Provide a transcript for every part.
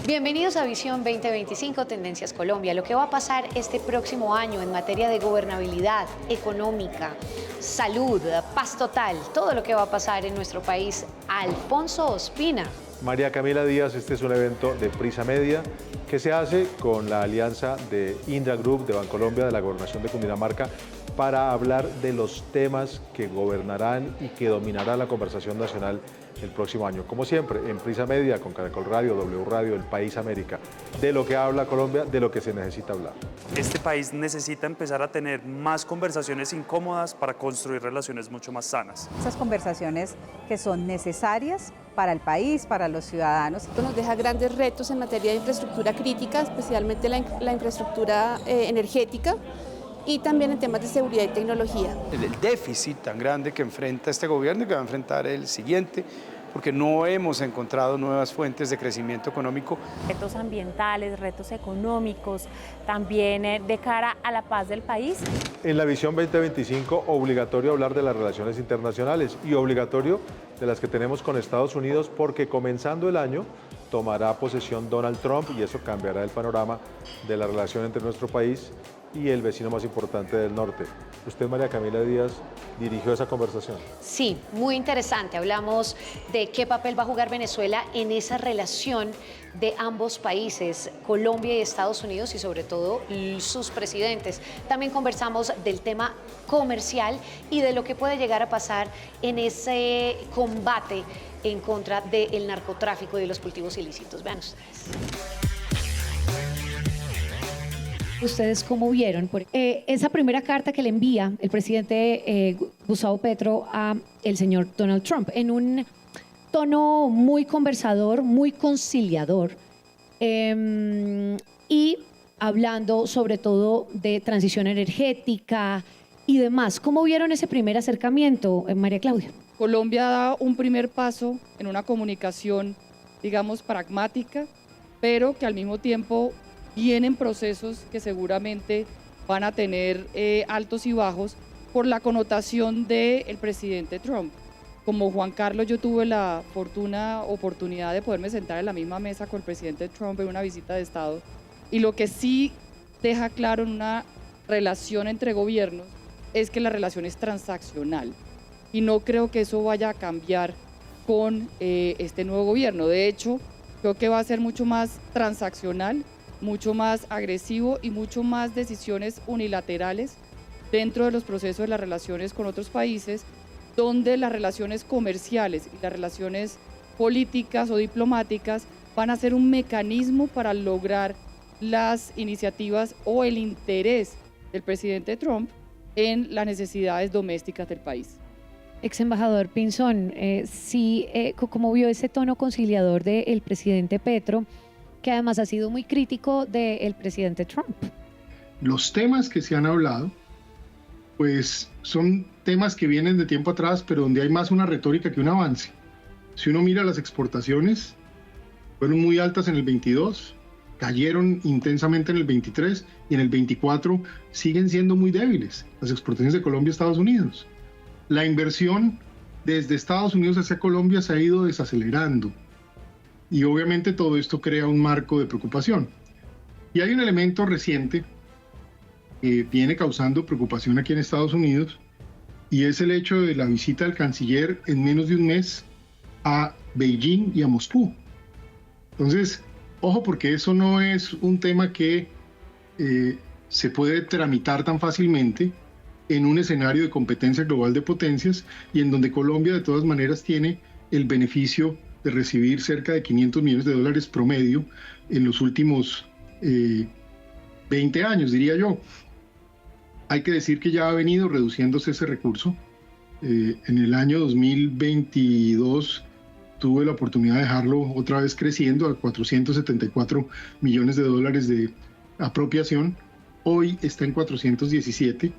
Bienvenidos a Visión 2025, Tendencias Colombia. Lo que va a pasar este próximo año en materia de gobernabilidad económica, salud, paz total, todo lo que va a pasar en nuestro país. Alfonso Ospina. María Camila Díaz, este es un evento de Prisa Media que se hace con la alianza de Indra Group, de Bancolombia, de la Gobernación de Cundinamarca, para hablar de los temas que gobernarán y que dominará la conversación nacional el próximo año. Como siempre, en Prisa Media, con Caracol Radio, W Radio, El País América, de lo que habla Colombia, de lo que se necesita hablar. Este país necesita empezar a tener más conversaciones incómodas para construir relaciones mucho más sanas. Esas conversaciones que son necesarias para el país, para los ciudadanos. Esto nos deja grandes retos en materia de infraestructura crítica, especialmente la infraestructura energética, y también en temas de seguridad y tecnología. El déficit tan grande que enfrenta este gobierno y que va a enfrentar el siguiente, porque no hemos encontrado nuevas fuentes de crecimiento económico. Retos ambientales, retos económicos, también de cara a la paz del país. En la Visión 2025, obligatorio hablar de las relaciones internacionales y obligatorio de las que tenemos con Estados Unidos, porque comenzando el año tomará posesión Donald Trump y eso cambiará el panorama de la relación entre nuestro país y el vecino más importante del norte. Usted, María Camila Díaz, dirigió esa conversación. Sí, muy interesante. Hablamos de qué papel va a jugar Venezuela en esa relación de ambos países, Colombia y Estados Unidos, y sobre todo sus presidentes. También conversamos del tema comercial y de lo que puede llegar a pasar en ese combate en contra del narcotráfico y de los cultivos ilícitos. Vean ustedes. ¿Ustedes cómo vieron esa primera carta que le envía el presidente Gustavo Petro a el señor Donald Trump en un tono muy conversador, muy conciliador y hablando sobre todo de transición energética y demás? ¿Cómo vieron ese primer acercamiento, María Claudia? Colombia da un primer paso en una comunicación, digamos, pragmática, pero que al mismo tiempo vienen procesos que seguramente van a tener altos y bajos por la connotación del presidente Trump. Como Juan Carlos, yo tuve la oportunidad de poderme sentar en la misma mesa con el presidente Trump en una visita de Estado, y lo que sí deja claro en una relación entre gobiernos es que la relación es transaccional, y no creo que eso vaya a cambiar con este nuevo gobierno. De hecho, creo que va a ser mucho más transaccional, mucho más agresivo y mucho más decisiones unilaterales dentro de los procesos de las relaciones con otros países, donde las relaciones comerciales y las relaciones políticas o diplomáticas van a ser un mecanismo para lograr las iniciativas o el interés del presidente Trump en las necesidades domésticas del país. Ex embajador Pinzón, ¿cómo vio ese tono conciliador del presidente Petro, que además ha sido muy crítico del presidente Trump? Los temas que se han hablado, pues son temas que vienen de tiempo atrás, pero donde hay más una retórica que un avance. Si uno mira las exportaciones, fueron muy altas en el 22, cayeron intensamente en el 23 y en el 24 siguen siendo muy débiles las exportaciones de Colombia a Estados Unidos. La inversión desde Estados Unidos hacia Colombia se ha ido desacelerando. Y obviamente todo esto crea un marco de preocupación. Y hay un elemento reciente que viene causando preocupación aquí en Estados Unidos, y es el hecho de la visita del canciller en menos de un mes a Beijing y a Moscú. Entonces, ojo, porque eso no es un tema que se puede tramitar tan fácilmente en un escenario de competencia global de potencias, y en donde Colombia de todas maneras tiene el beneficio de recibir cerca de $500 millones promedio en los últimos 20 años, diría yo. Hay que decir que ya ha venido reduciéndose ese recurso. En el año 2022 tuve la oportunidad de dejarlo otra vez creciendo a $474 millones de apropiación. Hoy está en 417,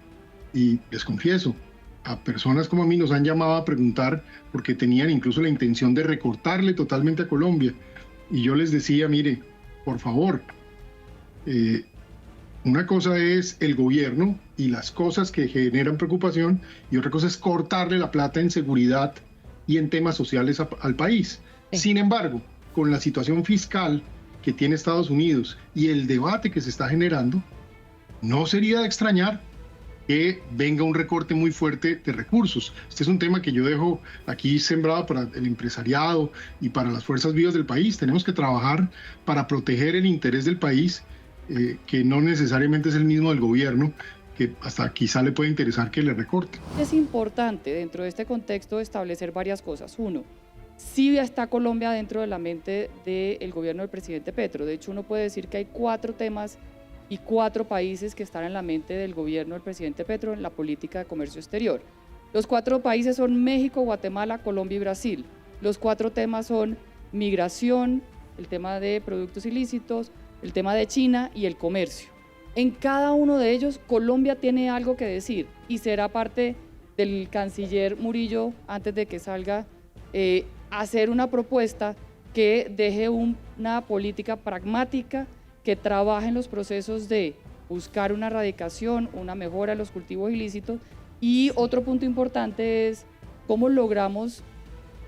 y les confieso, a personas como a mí nos han llamado a preguntar porque tenían incluso la intención de recortarle totalmente a Colombia. Y yo les decía, mire, por favor, una cosa es el gobierno y las cosas que generan preocupación, y otra cosa es cortarle la plata en seguridad y en temas sociales al país. Sin embargo, con la situación fiscal que tiene Estados Unidos y el debate que se está generando, no sería de extrañar que venga un recorte muy fuerte de recursos. Este es un tema que yo dejo aquí sembrado para el empresariado y para las fuerzas vivas del país. Tenemos que trabajar para proteger el interés del país, que no necesariamente es el mismo del gobierno, que hasta quizá le puede interesar que le recorte. Es importante dentro de este contexto establecer varias cosas. Uno, sí está Colombia dentro de la mente del gobierno del presidente Petro. De hecho, uno puede decir que hay 4 temas y 4 países que están en la mente del gobierno del presidente Petro en la política de comercio exterior. Los 4 países son México, Guatemala, Colombia y Brasil. Los 4 temas son migración, el tema de productos ilícitos, el tema de China y el comercio. En cada uno de ellos, Colombia tiene algo que decir y será parte del canciller Murillo, antes de que salga, hacer una propuesta que deje una política pragmática, que trabaje en los procesos de buscar una erradicación, una mejora de los cultivos ilícitos. Y otro punto importante es cómo logramos,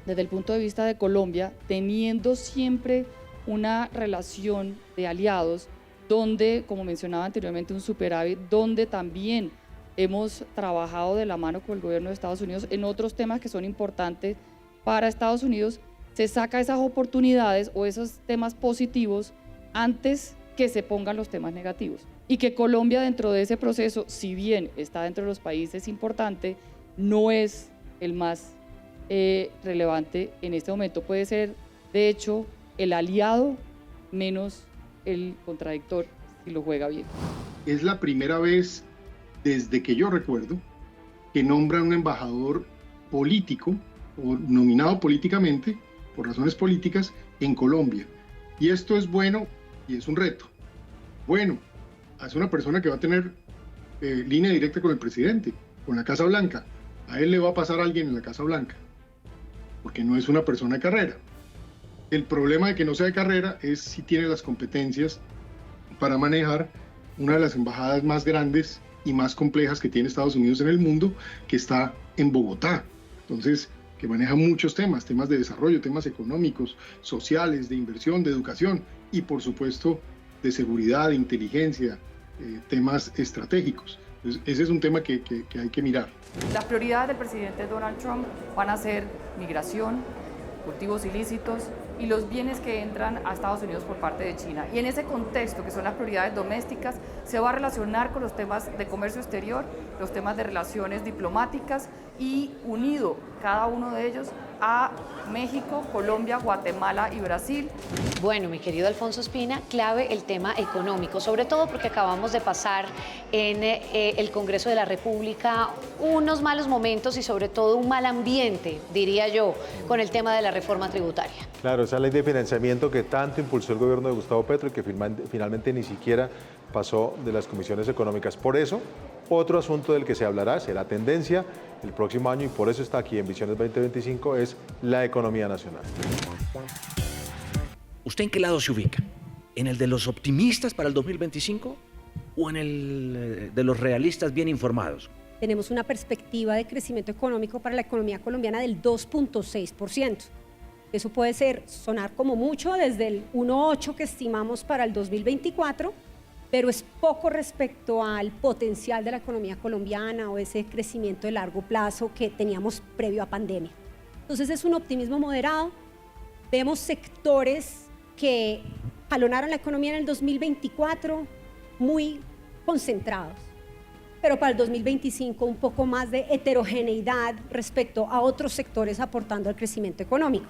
desde el punto de vista de Colombia, teniendo siempre una relación de aliados, donde, como mencionaba anteriormente, un superávit, donde también hemos trabajado de la mano con el gobierno de Estados Unidos en otros temas que son importantes para Estados Unidos, se saca esas oportunidades o esos temas positivos antes que se pongan los temas negativos. Y que Colombia dentro de ese proceso, si bien está dentro de los países importantes, no es el más relevante en este momento. Puede ser, de hecho, el aliado menos el contradictor si lo juega bien. Es la primera vez desde que yo recuerdo que nombran un embajador político o nominado políticamente por razones políticas en Colombia. Y esto es bueno y es un reto. Bueno, es una persona que va a tener línea directa con el presidente, con la Casa Blanca. A él le va a pasar a alguien en la Casa Blanca, porque no es una persona de carrera. El problema de que no sea de carrera es si tiene las competencias para manejar una de las embajadas más grandes y más complejas que tiene Estados Unidos en el mundo, que está en Bogotá. Entonces, que maneja muchos temas de desarrollo, temas económicos, sociales, de inversión, de educación y por supuesto de seguridad, de inteligencia, temas estratégicos. Entonces, ese es un tema que hay que mirar. Las prioridades del presidente Donald Trump van a ser migración, cultivos ilícitos y los bienes que entran a Estados Unidos por parte de China. Y en ese contexto, que son las prioridades domésticas, se va a relacionar con los temas de comercio exterior, los temas de relaciones diplomáticas y unido cada uno de ellos a México, Colombia, Guatemala y Brasil. Bueno, mi querido Alfonso Espina, clave el tema económico, sobre todo porque acabamos de pasar en el Congreso de la República unos malos momentos y sobre todo un mal ambiente, diría yo, con el tema de la reforma tributaria. Claro, esa ley de financiamiento que tanto impulsó el gobierno de Gustavo Petro y que finalmente ni siquiera pasó de las comisiones económicas. Por eso, otro asunto del que se hablará, será tendencia el próximo año y por eso está aquí en Visiones 2025, es la economía nacional. ¿Usted en qué lado se ubica? ¿En el de los optimistas para el 2025 o en el de los realistas bien informados? Tenemos una perspectiva de crecimiento económico para la economía colombiana del 2.6%. Eso puede sonar como mucho desde el 1.8 que estimamos para el 2024, pero es poco respecto al potencial de la economía colombiana o ese crecimiento de largo plazo que teníamos previo a pandemia. Entonces es un optimismo moderado. Vemos sectores que jalonaron la economía en el 2024 muy concentrados, pero para el 2025 un poco más de heterogeneidad respecto a otros sectores aportando al crecimiento económico.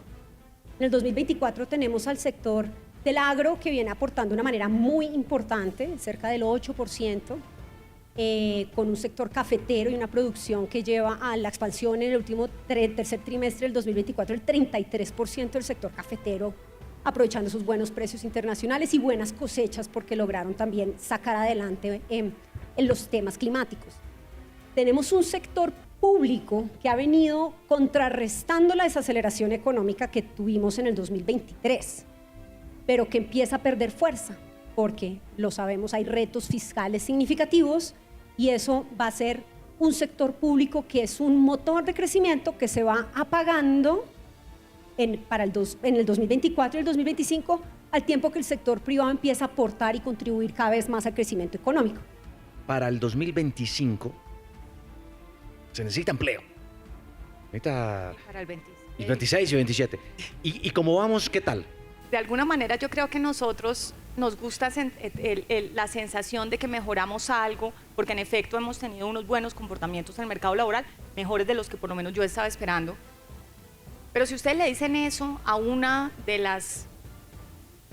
En el 2024 tenemos al sector del agro que viene aportando de una manera muy importante, cerca del 8%, con un sector cafetero y una producción que lleva a la expansión en el último tercer trimestre del 2024, el 33% del sector cafetero, aprovechando sus buenos precios internacionales y buenas cosechas porque lograron también sacar adelante en los temas climáticos. Tenemos un sector público que ha venido contrarrestando la desaceleración económica que tuvimos en el 2023, pero que empieza a perder fuerza, porque lo sabemos, hay retos fiscales significativos y eso va a ser un sector público que es un motor de crecimiento que se va apagando en el 2024 y el 2025, al tiempo que el sector privado empieza a aportar y contribuir cada vez más al crecimiento económico. Para el 2025 se necesita empleo. Para el 26 y 27. ¿Y cómo vamos? ¿Qué tal? De alguna manera yo creo que nosotros nos gusta la sensación de que mejoramos algo, porque en efecto hemos tenido unos buenos comportamientos en el mercado laboral, mejores de los que por lo menos yo estaba esperando. Pero si ustedes le dicen eso a una de las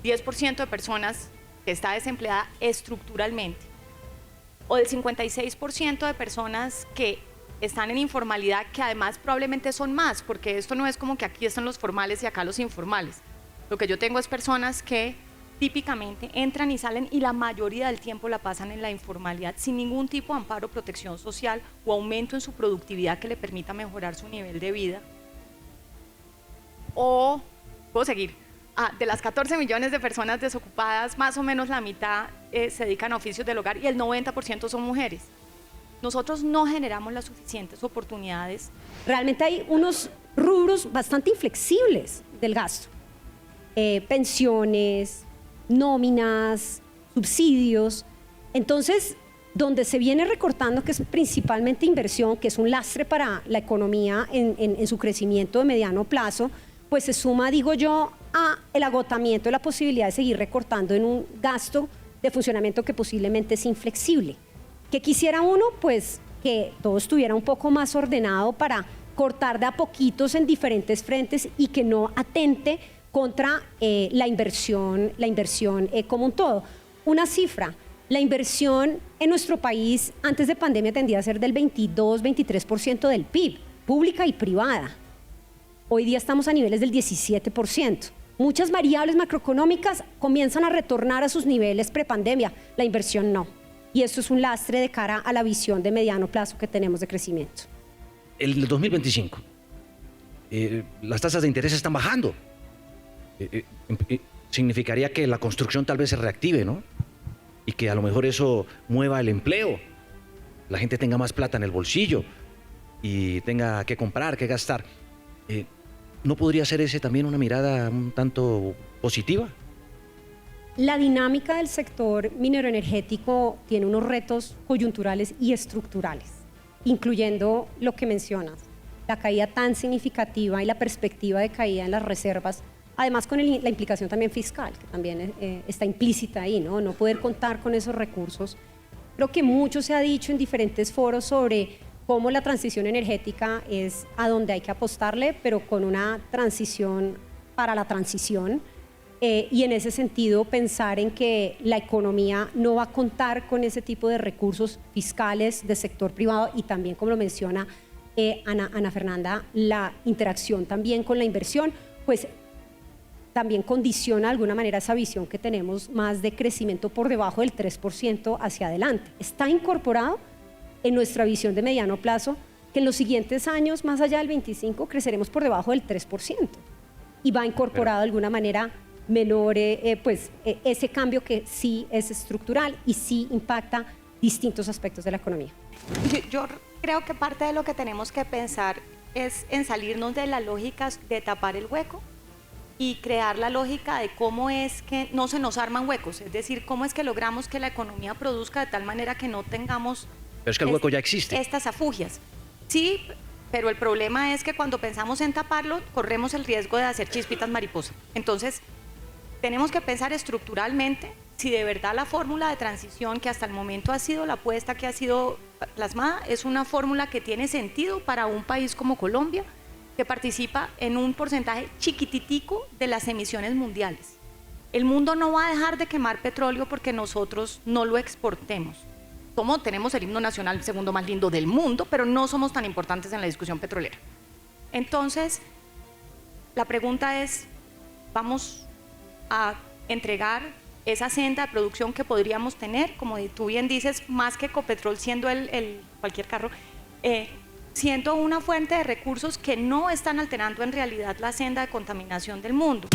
10% de personas que está desempleada estructuralmente, o del 56% de personas que están en informalidad, que además probablemente son más, porque esto no es como que aquí están los formales y acá los informales. Lo que yo tengo es personas que típicamente entran y salen y la mayoría del tiempo la pasan en la informalidad sin ningún tipo de amparo, protección social o aumento en su productividad que le permita mejorar su nivel de vida. O, puedo seguir, de las 14 millones de personas desocupadas, más o menos la mitad se dedican a oficios del hogar y el 90% son mujeres. Nosotros no generamos las suficientes oportunidades. Realmente hay unos rubros bastante inflexibles del gasto. Pensiones, nóminas, subsidios. Entonces, donde se viene recortando, que es principalmente inversión, que es un lastre para la economía en su crecimiento de mediano plazo, pues se suma, digo yo, a el agotamiento de la posibilidad de seguir recortando en un gasto de funcionamiento que posiblemente es inflexible. ¿Qué quisiera uno? Pues que todo estuviera un poco más ordenado para cortar de a poquitos en diferentes frentes y que no atente contra la inversión como un todo. Una cifra, la inversión en nuestro país antes de pandemia tendía a ser del 22-23% del PIB, pública y privada. Hoy día estamos a niveles del 17%. Muchas variables macroeconómicas comienzan a retornar a sus niveles prepandemia, la inversión no. Y esto es un lastre de cara a la visión de mediano plazo que tenemos de crecimiento. El 2025, las tasas de interés están bajando. Significaría que la construcción tal vez se reactive, ¿no? Y que a lo mejor eso mueva el empleo, la gente tenga más plata en el bolsillo y tenga que comprar, que gastar. ¿No podría ser ese también una mirada un tanto positiva? La dinámica del sector minero energético tiene unos retos coyunturales y estructurales, incluyendo lo que mencionas, la caída tan significativa y la perspectiva de caída en las reservas, además con la implicación también fiscal, que también está implícita ahí, ¿no? No poder contar con esos recursos. Creo que mucho se ha dicho en diferentes foros sobre cómo la transición energética es a donde hay que apostarle, pero con una transición para la transición. Y en ese sentido pensar en que la economía no va a contar con ese tipo de recursos fiscales del sector privado y también, como lo menciona Ana Fernanda, la interacción también con la inversión, pues también condiciona de alguna manera esa visión que tenemos más de crecimiento por debajo del 3% hacia adelante. Está incorporado en nuestra visión de mediano plazo que en los siguientes años, más allá del 25, creceremos por debajo del 3%. Y va incorporado de alguna manera menor, ese cambio que sí es estructural y sí impacta distintos aspectos de la economía. Yo creo que parte de lo que tenemos que pensar es en salirnos de las lógicas de tapar el hueco y crear la lógica de cómo es que no se nos arman huecos, es decir, cómo es que logramos que la economía produzca de tal manera que no tengamos... Pero es que el hueco ya existe. Estas afugias. Sí, pero el problema es que cuando pensamos en taparlo, corremos el riesgo de hacer chispitas mariposa. Entonces, tenemos que pensar estructuralmente si de verdad la fórmula de transición que hasta el momento ha sido la apuesta que ha sido plasmada es una fórmula que tiene sentido para un país como Colombia, que participa en un porcentaje chiquititico de las emisiones mundiales. El mundo no va a dejar de quemar petróleo porque nosotros no lo exportemos. Tenemos el himno nacional, el segundo más lindo del mundo, pero no somos tan importantes en la discusión petrolera. Entonces, la pregunta es, ¿vamos a entregar esa senda de producción que podríamos tener? Como tú bien dices, más que Ecopetrol siendo cualquier carro, siendo una fuente de recursos que no están alterando en realidad la senda de contaminación del mundo.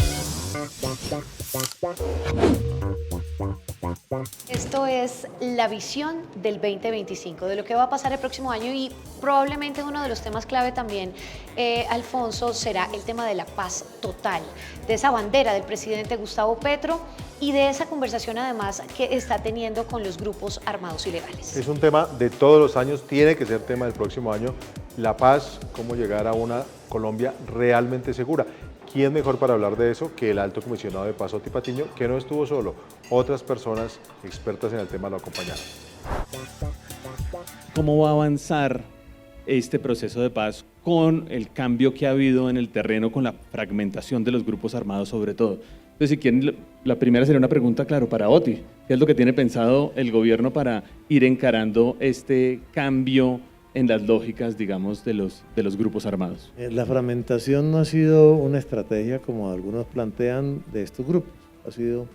Esto es la visión del 2025, de lo que va a pasar el próximo año, y probablemente uno de los temas clave también, Alfonso, será el tema de la paz total, de esa bandera del presidente Gustavo Petro y de esa conversación además que está teniendo con los grupos armados ilegales. Es un tema de todos los años, tiene que ser tema del próximo año, la paz, cómo llegar a una Colombia realmente segura. ¿Quién mejor para hablar de eso que el alto comisionado de paz, Oti Patiño, que no estuvo solo? Otras personas expertas en el tema lo acompañaron. ¿Cómo va a avanzar este proceso de paz con el cambio que ha habido en el terreno, con la fragmentación de los grupos armados sobre todo? Entonces, si quieren, la primera sería una pregunta, claro, para Oti. ¿Qué es lo que tiene pensado el gobierno para ir encarando este cambio en las lógicas, digamos, de los grupos armados? La fragmentación no ha sido una estrategia como algunos plantean de estos grupos, ha sido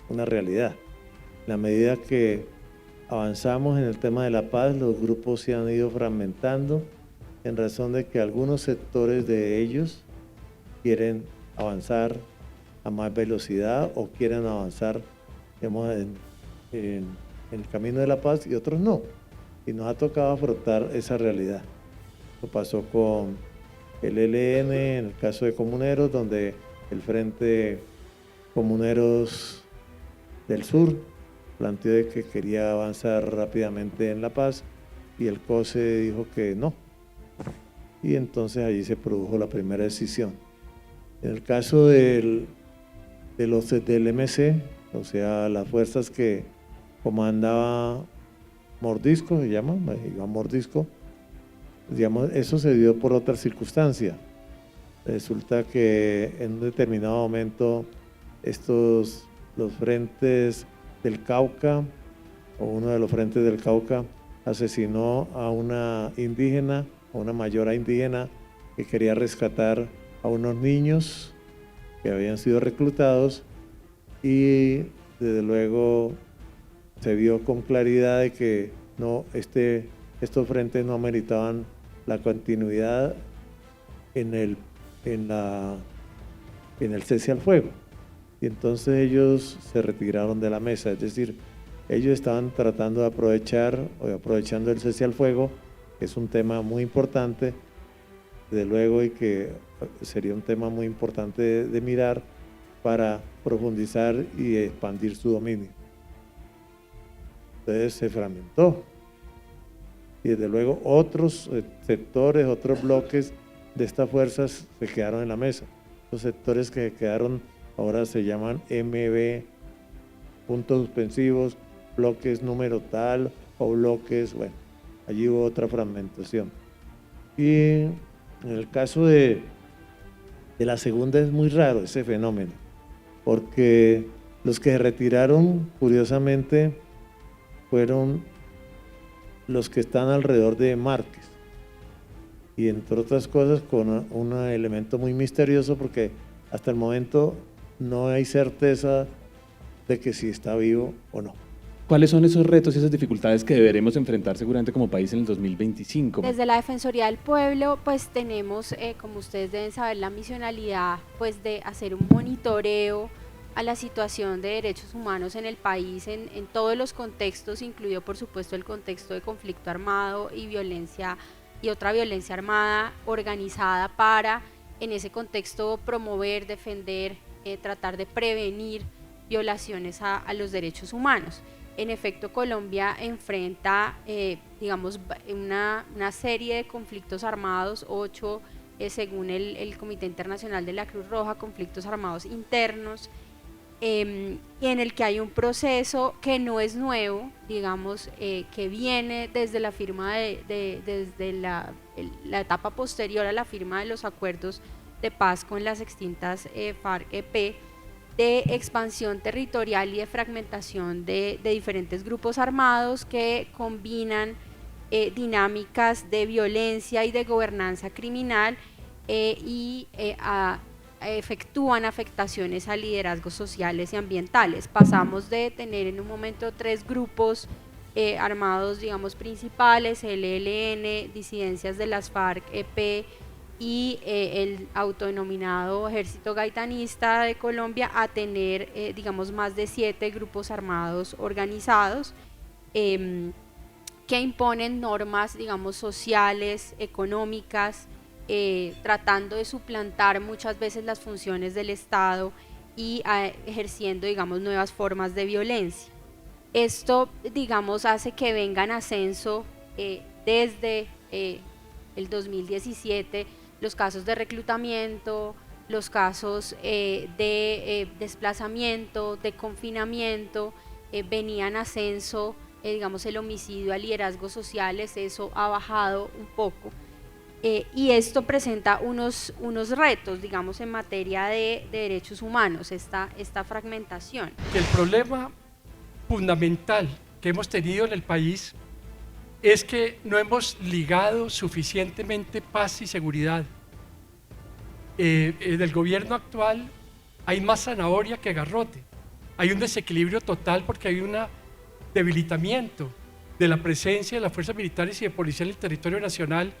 una realidad. En la medida que avanzamos en el tema de la paz, los grupos se han ido fragmentando en razón de que algunos sectores de ellos quieren avanzar a más velocidad o quieren avanzar, digamos, en el camino de la paz y otros no. Y nos ha tocado afrontar esa realidad. Lo pasó con el ELN en el caso de Comuneros, donde el Frente Comuneros del Sur planteó de que quería avanzar rápidamente en la paz y el COSE dijo que no. Y entonces allí se produjo la primera decisión. En el caso del MC, o sea, las fuerzas que comandaba Mordisco, se llama, Iván Mordisco, digamos, eso se dio por otra circunstancia. Resulta que en un determinado momento los frentes del Cauca, o uno de los frentes del Cauca, asesinó a una indígena, a una mayora indígena que quería rescatar a unos niños que habían sido reclutados, y desde luego se vio con claridad de que no, estos frentes no ameritaban la continuidad en el cese al fuego. Y entonces ellos se retiraron de la mesa, es decir, ellos estaban tratando de aprovechando el cese al fuego, que es un tema muy importante, desde luego, y que sería un tema muy importante de mirar para profundizar y expandir su dominio. Entonces se fragmentó y desde luego otros sectores, otros bloques de estas fuerzas se quedaron en la mesa. Los sectores que quedaron ahora se llaman MB, puntos suspensivos, bloques número tal o bloques, bueno, allí hubo otra fragmentación. Y en el caso de la segunda es muy raro ese fenómeno, porque los que se retiraron, curiosamente, fueron los que están alrededor de Márquez, y entre otras cosas con un elemento muy misterioso, porque hasta el momento no hay certeza de que si está vivo o no. ¿Cuáles son esos retos y esas dificultades que deberemos enfrentar seguramente como país en el 2025? Desde la Defensoría del Pueblo, pues tenemos, como ustedes deben saber, la misionalidad pues de hacer un monitoreo a la situación de derechos humanos en el país en todos los contextos, incluido por supuesto el contexto de conflicto armado y violencia y otra violencia armada organizada para en ese contexto promover, defender, tratar de prevenir violaciones a los derechos humanos. En efecto, Colombia enfrenta, digamos, una serie de conflictos armados, 8 según el Comité Internacional de la Cruz Roja, conflictos armados internos, en el que hay un proceso que no es nuevo, digamos, que viene desde la firma desde la etapa posterior a la firma de los acuerdos de paz con las extintas FARC-EP, de expansión territorial y de fragmentación de diferentes grupos armados que combinan dinámicas de violencia y de gobernanza criminal y efectúan afectaciones a liderazgos sociales y ambientales. Pasamos de tener en un momento 3 grupos armados, digamos, principales, el ELN, disidencias de las FARC-EP, y el autodenominado Ejército Gaitanista de Colombia a tener, digamos, más de 7 grupos armados organizados que imponen normas, digamos, sociales, económicas, tratando de suplantar muchas veces las funciones del Estado y ejerciendo, digamos, nuevas formas de violencia. Esto, digamos, hace que venga en ascenso desde el 2017 los casos de reclutamiento, los casos de desplazamiento, de confinamiento, venía en ascenso, digamos, el homicidio a liderazgos sociales, eso ha bajado un poco. Y esto presenta unos retos, digamos, en materia de derechos humanos, esta fragmentación. El problema fundamental que hemos tenido en el país es que no hemos ligado suficientemente paz y seguridad. En el gobierno actual hay más zanahoria que garrote. Hay un desequilibrio total porque hay un debilitamiento de la presencia de las fuerzas militares y de policía en el territorio nacional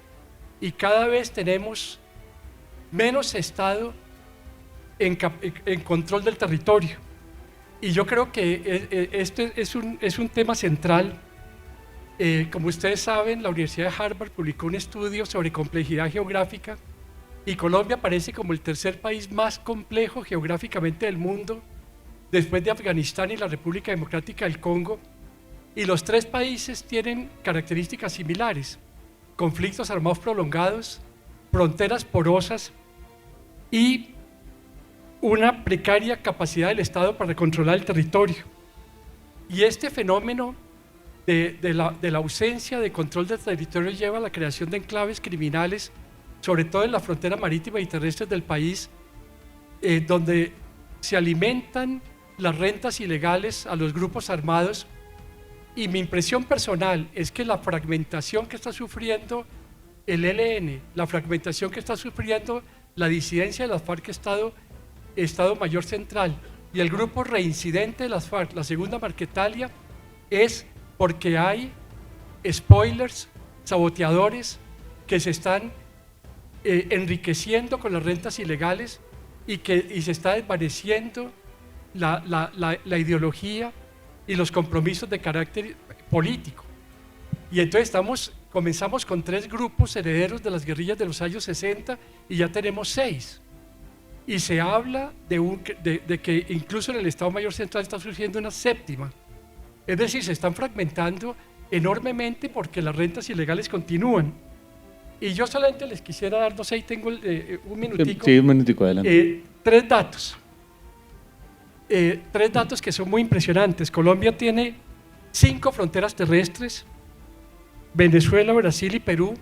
y cada vez tenemos menos Estado en control del territorio. Y yo creo que este es un tema central. Como ustedes saben, la Universidad de Harvard publicó un estudio sobre complejidad geográfica y Colombia aparece como el tercer país más complejo geográficamente del mundo, después de Afganistán y la República Democrática del Congo, y los 3 países tienen características similares: conflictos armados prolongados, fronteras porosas y una precaria capacidad del Estado para controlar el territorio. Y este fenómeno de la ausencia de control del territorio lleva a la creación de enclaves criminales, sobre todo en la frontera marítima y terrestre del país, donde se alimentan las rentas ilegales a los grupos armados. Y mi impresión personal es que la fragmentación que está sufriendo el ELN, la fragmentación que está sufriendo la disidencia de las FARC, Estado Mayor Central, y el grupo reincidente de las FARC, la segunda Marquetalia, es porque hay spoilers, saboteadores que se están enriqueciendo con las rentas ilegales y se está desvaneciendo la ideología y los compromisos de carácter político. Y entonces comenzamos con 3 grupos herederos de las guerrillas de los años 60 y ya tenemos 6. Y se habla de que incluso en el Estado Mayor Central está surgiendo una 7ª. Es decir, se están fragmentando enormemente porque las rentas ilegales continúan. Y yo solamente les quisiera dar, no sé, ahí tengo un minutico. Sí, un minutico, adelante. 3 datos. 3 datos que son muy impresionantes. Colombia tiene 5 fronteras terrestres: Venezuela, Brasil y Perú.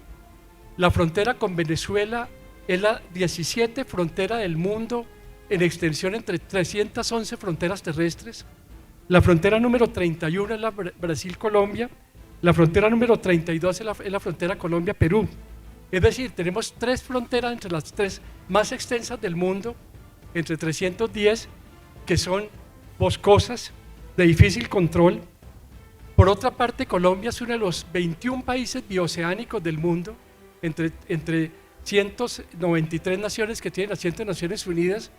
La frontera con Venezuela es la 17 frontera del mundo en extensión entre 311 fronteras terrestres. La frontera número 31 es la Brasil-Colombia. La frontera número 32 es la frontera Colombia-Perú. Es decir, tenemos 3 fronteras entre las 3 más extensas del mundo, entre 310, que son boscosas, de difícil control. Por otra parte, Colombia es uno de los 21 países bioceánicos del mundo, entre 193 naciones que tienen asiento en Naciones Unidas,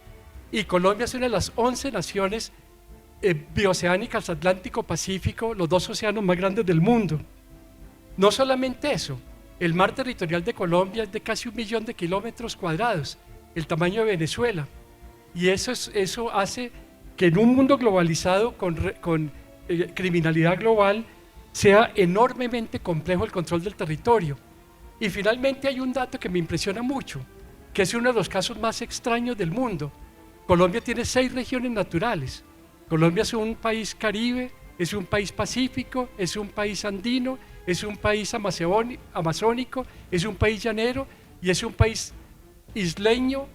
y Colombia es una de las 11 naciones bioceánicas Atlántico-Pacífico, los 2 océanos más grandes del mundo. No solamente eso, el mar territorial de Colombia es de casi 1 millón de kilómetros cuadrados, el tamaño de Venezuela, y eso hace que en un mundo globalizado con criminalidad global sea enormemente complejo el control del territorio. Y finalmente hay un dato que me impresiona mucho, que es uno de los casos más extraños del mundo. Colombia tiene 6 regiones naturales. Colombia es un país caribe, es un país pacífico, es un país andino, es un país amazónico, es un país llanero y es un país isleño,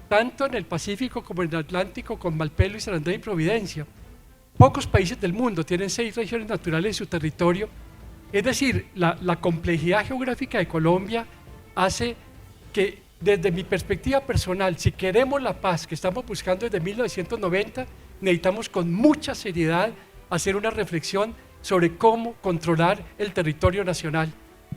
tanto en el Pacífico como en el Atlántico, con Malpelo y San Andrés y Providencia. Pocos países del mundo tienen 6 regiones naturales en su territorio. Es decir, la complejidad geográfica de Colombia hace que, desde mi perspectiva personal, si queremos la paz que estamos buscando desde 1990, necesitamos con mucha seriedad hacer una reflexión sobre cómo controlar el territorio nacional.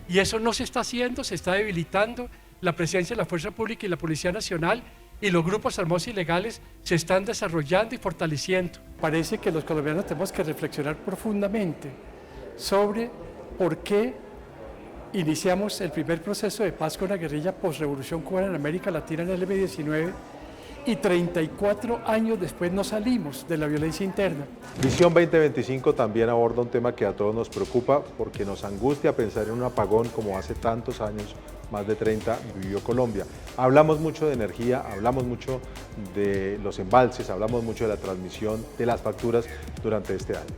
Y eso no se está haciendo, se está debilitando, la presencia de la Fuerza Pública y la Policía Nacional, y los grupos armados ilegales se están desarrollando y fortaleciendo. Parece que los colombianos tenemos que reflexionar profundamente sobre por qué iniciamos el primer proceso de paz con la guerrilla post-revolución cubana en América Latina en el M-19 y 34 años después no salimos de la violencia interna. Visión 2025 también aborda un tema que a todos nos preocupa porque nos angustia pensar en un apagón como hace tantos años, más de 30, vivió Colombia. Hablamos mucho de energía, hablamos mucho de los embalses, hablamos mucho de la transmisión de las facturas durante este año.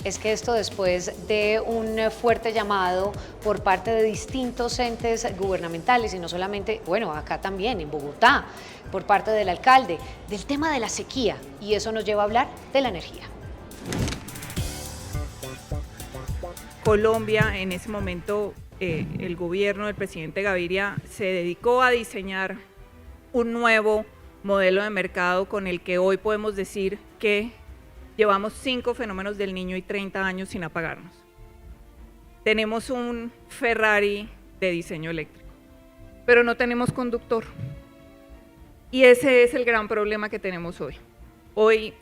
Es que esto después de un fuerte llamado por parte de distintos entes gubernamentales y no solamente, bueno, acá también en Bogotá, por parte del alcalde, del tema de la sequía, y eso nos lleva a hablar de la energía. Colombia, en ese momento, el gobierno del presidente Gaviria se dedicó a diseñar un nuevo modelo de mercado con el que hoy podemos decir que llevamos 5 fenómenos del Niño y 30 años sin apagarnos. Tenemos un Ferrari de diseño eléctrico, pero no tenemos conductor. Y ese es el gran problema que tenemos hoy. Hoy,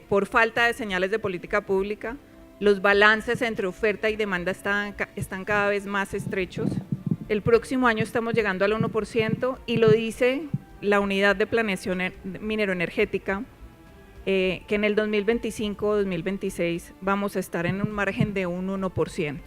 por falta de señales de política pública, los balances entre oferta y demanda están cada vez más estrechos. El próximo año estamos llegando al 1% y lo dice la Unidad de Planeación Mineroenergética, que en el 2025-2026 vamos a estar en un margen de un 1%.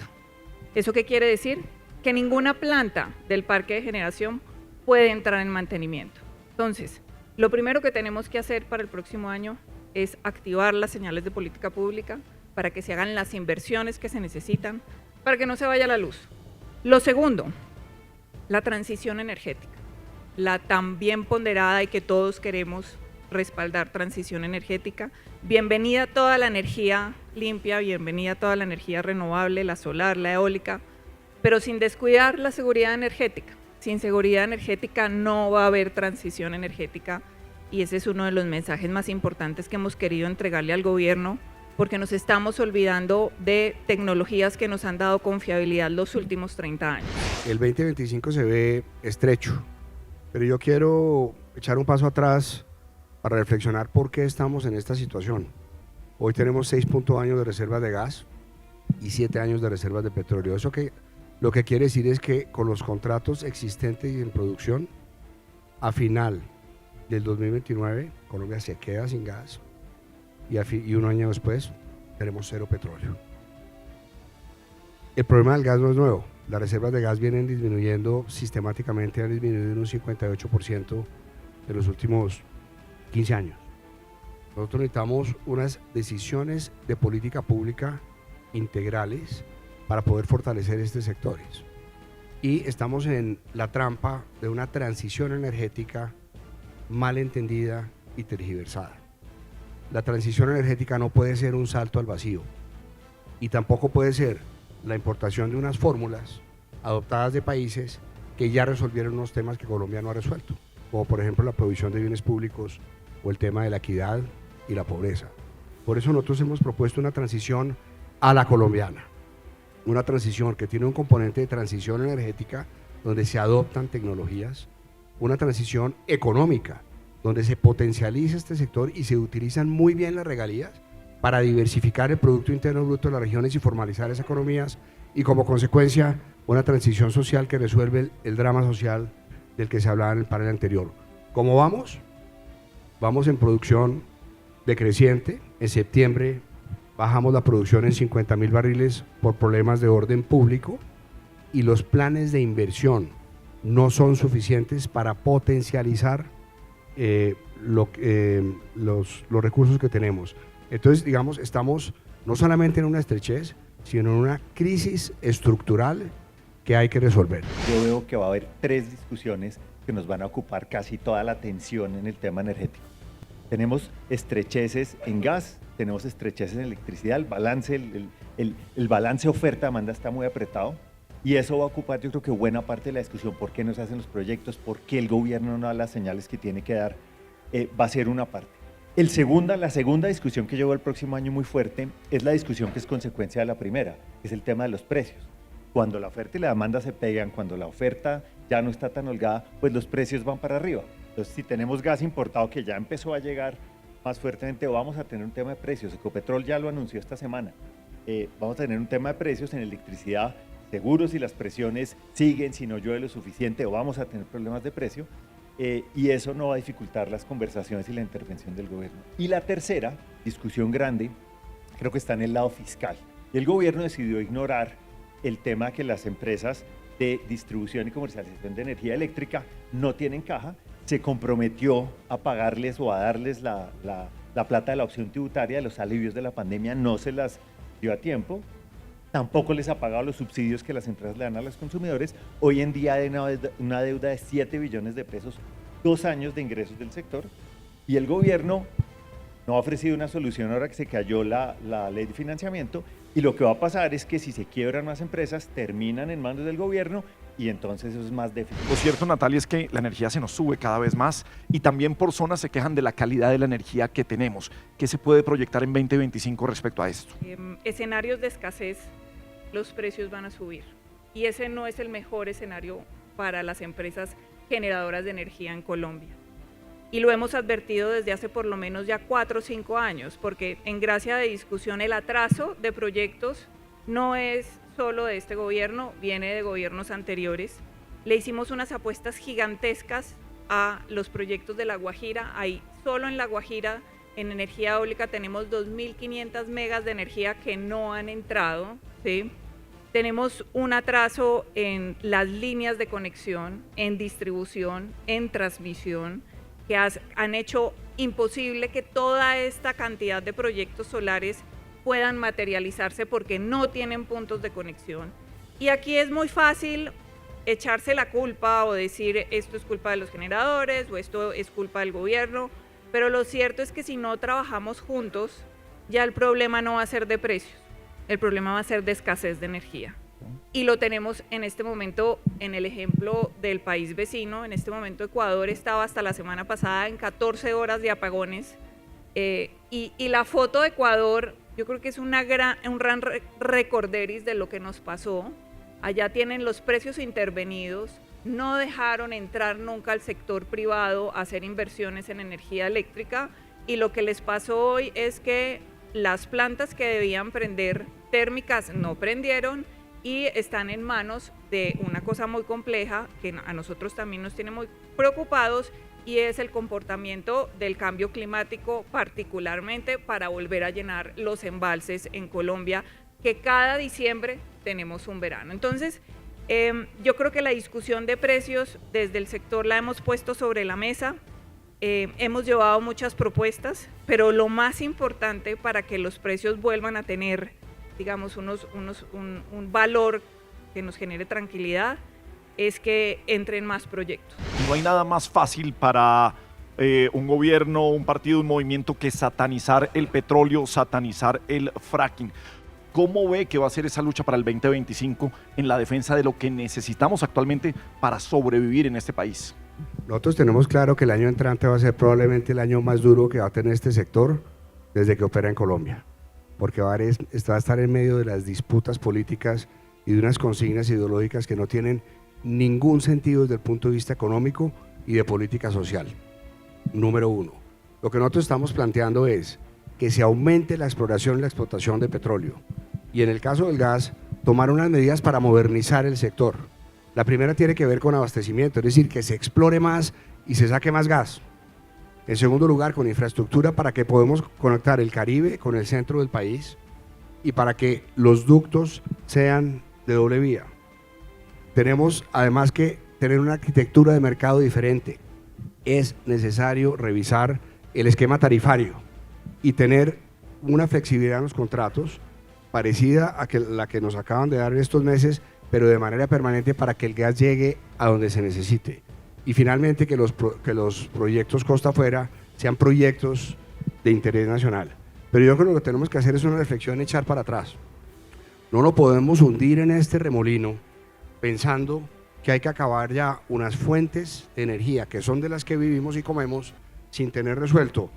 ¿Eso qué quiere decir? Que ninguna planta del parque de generación puede entrar en mantenimiento. Entonces, lo primero que tenemos que hacer para el próximo año es activar las señales de política pública para que se hagan las inversiones que se necesitan, para que no se vaya la luz. Lo segundo, la transición energética, la tan bien ponderada y que todos queremos respaldar transición energética. Bienvenida toda la energía limpia, bienvenida toda la energía renovable, la solar, la eólica, pero sin descuidar la seguridad energética. Sin seguridad energética no va a haber transición energética y ese es uno de los mensajes más importantes que hemos querido entregarle al gobierno porque nos estamos olvidando de tecnologías que nos han dado confiabilidad los últimos 30 años. El 2025 se ve estrecho, pero yo quiero echar un paso atrás para reflexionar por qué estamos en esta situación. Hoy tenemos 6 años de reservas de gas y 7 años de reservas de petróleo. Eso lo que quiere decir es que con los contratos existentes y en producción, a final del 2029, Colombia se queda sin gas y un año después tenemos 0 petróleo. El problema del gas no es nuevo. Las reservas de gas vienen disminuyendo sistemáticamente, han disminuido en un 58% de los últimos 15 años. Nosotros necesitamos unas decisiones de política pública integrales para poder fortalecer estos sectores. Y estamos en la trampa de una transición energética mal entendida y tergiversada. La transición energética no puede ser un salto al vacío y tampoco puede ser la importación de unas fórmulas adoptadas de países que ya resolvieron unos temas que Colombia no ha resuelto, como por ejemplo la provisión de bienes públicos o el tema de la equidad y la pobreza. Por eso nosotros hemos propuesto una transición a la colombiana, una transición que tiene un componente de transición energética donde se adoptan tecnologías, una transición económica donde se potencializa este sector y se utilizan muy bien las regalías para diversificar el Producto Interno Bruto de las regiones y formalizar esas economías y como consecuencia una transición social que resuelve el drama social del que se hablaba en el panel anterior. ¿Cómo vamos? Vamos en producción decreciente. En septiembre bajamos la producción en 50.000 barriles por problemas de orden público y los planes de inversión no son suficientes para potencializar los recursos que tenemos. Entonces, digamos, estamos no solamente en una estrechez, sino en una crisis estructural que hay que resolver. Yo veo que va a haber 3 discusiones que nos van a ocupar casi toda la atención en el tema energético. Tenemos estrecheces en gas, tenemos estrecheces en electricidad, el balance oferta-demanda está muy apretado y eso va a ocupar, yo creo que buena parte de la discusión, por qué no se hacen los proyectos, por qué el gobierno no da las señales que tiene que dar, va a ser una parte. La segunda discusión que yo veo el próximo año muy fuerte es la discusión que es consecuencia de la primera, que es el tema de los precios. Cuando la oferta y la demanda se pegan, cuando la oferta ya no está tan holgada, pues los precios van para arriba. Entonces, si tenemos gas importado que ya empezó a llegar más fuertemente, vamos a tener un tema de precios. Ecopetrol ya lo anunció esta semana. Vamos a tener un tema de precios en electricidad. Seguro si las presiones siguen, si no llueve lo suficiente, o vamos a tener problemas de precio. Y eso no va a dificultar las conversaciones y la intervención del gobierno. Y la tercera discusión grande, creo que está en el lado fiscal. Y el gobierno decidió ignorar el tema que las empresas de distribución y comercialización de energía eléctrica no tienen caja, se comprometió a pagarles o a darles la plata de la opción tributaria de los alivios de la pandemia, no se las dio a tiempo, tampoco les ha pagado los subsidios que las empresas le dan a los consumidores. Hoy en día hay una deuda de 7 billones de pesos, 2 años de ingresos del sector, y el gobierno no ha ofrecido una solución ahora que se cayó la ley de financiamiento, y lo que va a pasar es que si se quiebran más empresas, terminan en manos del gobierno y entonces eso es más déficit. Lo cierto, Natalia, es que la energía se nos sube cada vez más y también por zonas se quejan de la calidad de la energía que tenemos. ¿Qué se puede proyectar en 2025 respecto a esto? Escenarios de escasez, los precios van a subir y ese no es el mejor escenario para las empresas generadoras de energía en Colombia. Y lo hemos advertido desde hace por lo menos ya 4 o 5 años, porque en gracia de discusión el atraso de proyectos no es solo de este gobierno, viene de gobiernos anteriores. Le hicimos unas apuestas gigantescas a los proyectos de La Guajira. Ahí, solo en La Guajira, en energía eólica, tenemos 2.500 megas de energía que no han entrado, ¿sí? Tenemos un atraso en las líneas de conexión, en distribución, en transmisión, que han hecho imposible que toda esta cantidad de proyectos solares puedan materializarse porque no tienen puntos de conexión. Y aquí es muy fácil echarse la culpa o decir esto es culpa de los generadores o esto es culpa del gobierno, pero lo cierto es que si no trabajamos juntos, ya el problema no va a ser de precios, el problema va a ser de escasez de energía. Y lo tenemos en este momento en el ejemplo del país vecino. En este momento Ecuador estaba hasta la semana pasada en 14 horas de apagones y la foto de Ecuador yo creo que es un gran recorderis de lo que nos pasó. Allá tienen los precios intervenidos, no dejaron entrar nunca al sector privado a hacer inversiones en energía eléctrica y lo que les pasó hoy es que las plantas que debían prender térmicas no prendieron y están en manos de una cosa muy compleja que a nosotros también nos tiene muy preocupados y es el comportamiento del cambio climático, particularmente para volver a llenar los embalses en Colombia, que cada diciembre tenemos un verano. Entonces, yo creo que la discusión de precios desde el sector la hemos puesto sobre la mesa, hemos llevado muchas propuestas, pero lo más importante para que los precios vuelvan a tener, digamos, un valor que nos genere tranquilidad, es que entren más proyectos. No hay nada más fácil para un gobierno, un partido, un movimiento que satanizar el petróleo, satanizar el fracking. ¿Cómo ve que va a ser esa lucha para el 2025 en la defensa de lo que necesitamos actualmente para sobrevivir en este país? Nosotros tenemos claro que el año entrante va a ser probablemente el año más duro que va a tener este sector desde que opera en Colombia, porque va a estar en medio de las disputas políticas y de unas consignas ideológicas que no tienen ningún sentido desde el punto de vista económico y de política social. Número uno, lo que nosotros estamos planteando es que se aumente la exploración y la explotación de petróleo y en el caso del gas, tomar unas medidas para modernizar el sector. La primera tiene que ver con abastecimiento, es decir, que se explore más y se saque más gas. En segundo lugar, con infraestructura para que podamos conectar el Caribe con el centro del país y para que los ductos sean de doble vía. Tenemos además que tener una arquitectura de mercado diferente. Es necesario revisar el esquema tarifario y tener una flexibilidad en los contratos parecida a la que nos acaban de dar en estos meses, pero de manera permanente para que el gas llegue a donde se necesite. Y finalmente que los proyectos costa afuera sean proyectos de interés nacional. Pero yo creo que lo que tenemos que hacer es una reflexión, echar para atrás. No lo podemos hundir en este remolino pensando que hay que acabar ya unas fuentes de energía que son de las que vivimos y comemos sin tener resuelto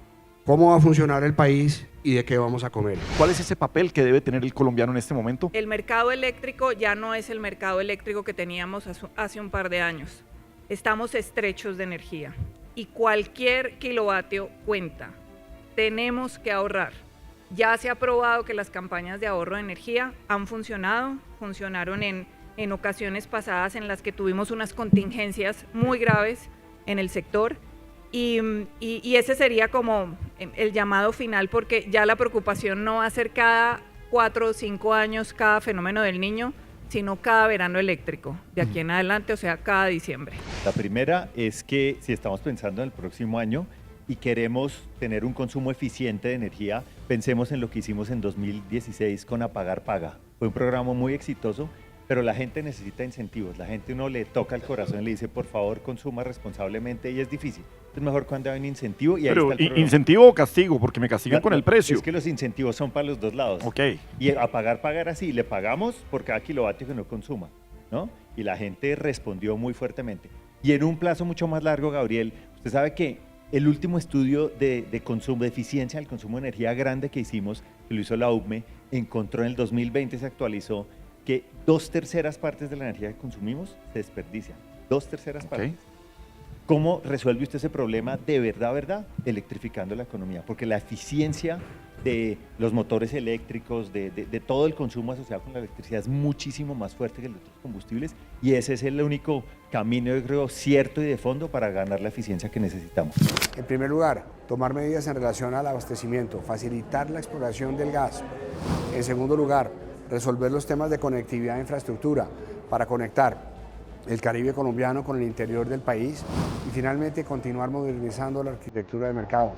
cómo va a funcionar el país y de qué vamos a comer. ¿Cuál es ese papel que debe tener el colombiano en este momento? El mercado eléctrico ya no es el mercado eléctrico que teníamos hace un par de años. Estamos estrechos de energía y cualquier kilovatio cuenta. Tenemos que ahorrar. Ya se ha probado que las campañas de ahorro de energía han funcionado, funcionaron en ocasiones pasadas en las que tuvimos unas contingencias muy graves en el sector y ese sería como el llamado final, porque ya la preocupación no va a ser cada 4 o 5 años cada fenómeno del Niño, sino cada verano eléctrico, de aquí en adelante, o sea, cada diciembre. La primera es que si estamos pensando en el próximo año y queremos tener un consumo eficiente de energía, pensemos en lo que hicimos en 2016 con Apagar Paga. Fue un programa muy exitoso, pero la gente necesita incentivos. La gente uno le toca el corazón y le dice, por favor, consuma responsablemente, y es difícil. Es mejor cuando hay un incentivo y ahí Pero está el programa. ¿incentivo o castigo? Porque me castigan con el precio. Es que los incentivos son para los dos lados. Ok. Y Apagar Paga era así, le pagamos por cada kilovatio que no consuma, ¿no? Y la gente respondió muy fuertemente. Y en un plazo mucho más largo, Gabriel, usted sabe que el último estudio de consumo, de eficiencia del consumo de energía grande que hicimos, que lo hizo la UCME, encontró en el 2020, se actualizó, que 2/3 partes de la energía que consumimos se desperdician. 2/3 partes. ¿Cómo resuelve usted ese problema de verdad? Electrificando la economía, porque la eficiencia de los motores eléctricos, de todo el consumo asociado con la electricidad es muchísimo más fuerte que el de otros combustibles, y ese es el único camino, yo creo, cierto y de fondo para ganar la eficiencia que necesitamos. En primer lugar, tomar medidas en relación al abastecimiento, facilitar la exploración del gas. En segundo lugar, resolver los temas de conectividad e infraestructura para conectar el Caribe colombiano con el interior del país y finalmente continuar modernizando la arquitectura de mercado.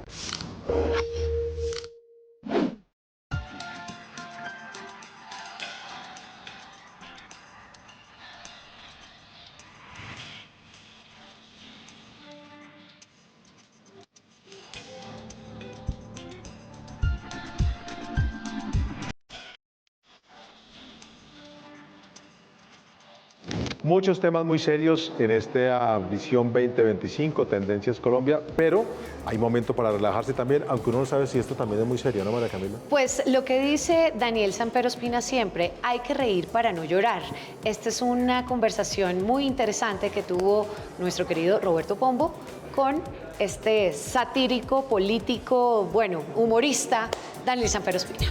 Muchos temas muy serios en esta visión 2025, Tendencias Colombia, pero hay momento para relajarse también, aunque uno no sabe si esto también es muy serio, ¿no, María Camila? Pues lo que dice Daniel Sampero Espina siempre, hay que reír para no llorar. Esta es una conversación muy interesante que tuvo nuestro querido Roberto Pombo con este satírico, político, bueno, humorista, Daniel Sampero Espina.